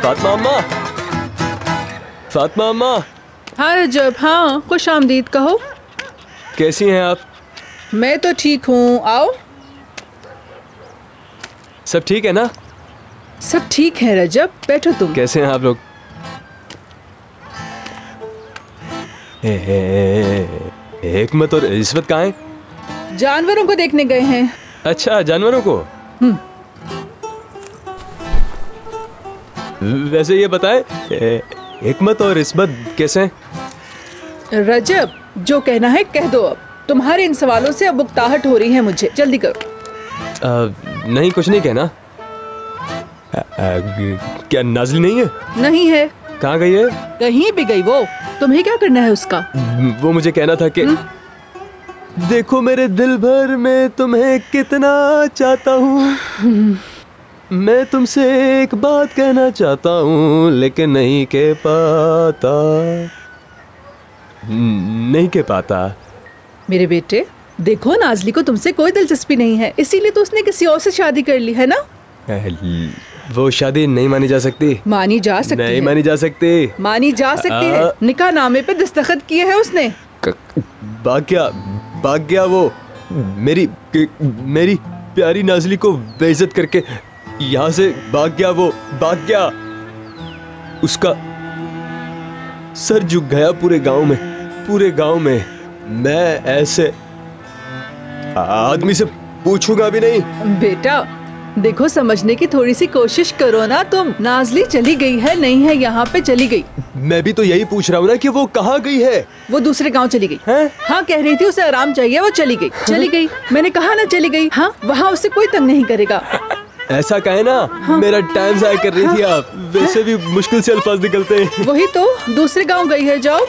फातिमा अम्मा, फातिमा अम्मा। हाँ रजब, हाँ खुश आमदीद। कहो कैसी हैं आप? मैं तो ठीक हूँ, आओ। सब ठीक है ना? सब ठीक है रजब, बैठो तुम। कैसे हैं आप लोग? हिकमत और इस्मत कहाँ हैं? जानवरों को देखने गए हैं। अच्छा, जानवरों को। वैसे ये बताएं, हिकमत और इस्मत कैसे हैं? रजब, जो कहना है कह दो। अब तुम्हारे इन सवालों से अब उकताहट हो रही है मुझे, जल्दी करो। नहीं, कुछ नहीं कहना। क्या नाज़िल नहीं है? नहीं है। कहाँ गई है? कहीं भी गई वो, तुम्हें क्या करना है उसका? वो मुझे कहना था कि देखो मेरे दिल भर में तुम्हें कितना चाहता हूँ, मैं तुमसे एक बात कहना चाहता हूँ लेकिन नहीं कह पाता, नहीं कह पाता। मेरे बेटे देखो, नाजली को तुमसे कोई दिलचस्पी नहीं है, इसीलिए तो उसने किसी और से शादी कर ली है ना। वो शादी नहीं मानी जा सकती। मानी जा सकती नहीं है। मानी जा सकती। मानी जा सकती है। निकाह नामे पे दस्तखत किए हैं उसने। भाग्या वो मेरी प्यारी नाजली को बेइज्जत करके यहाँ से भाग गया। वो भाग गया, उसका सर झुक गया पूरे गांव में। मैं ऐसे आदमी से पूछूंगा भी नहीं। बेटा देखो, समझने की थोड़ी सी कोशिश करो ना तुम। नाजली चली गई है, नहीं है यहाँ पे, चली गई। मैं भी तो यही पूछ रहा हूँ ना कि वो कहाँ गई है। वो दूसरे गांव चली गई है? हाँ, कह रही थी उसे आराम चाहिए, वो चली गई। चली गई, मैंने कहा ना चली गई। हाँ, वहाँ उसे कोई तंग नहीं करेगा। ऐसा कहे ना। हाँ? मेरा टाइम ज़ाया कर रही थी आप। वैसे भी मुश्किल से अल्फाज निकलते हैं। वही तो, दूसरे गाँव गई है, जाओ।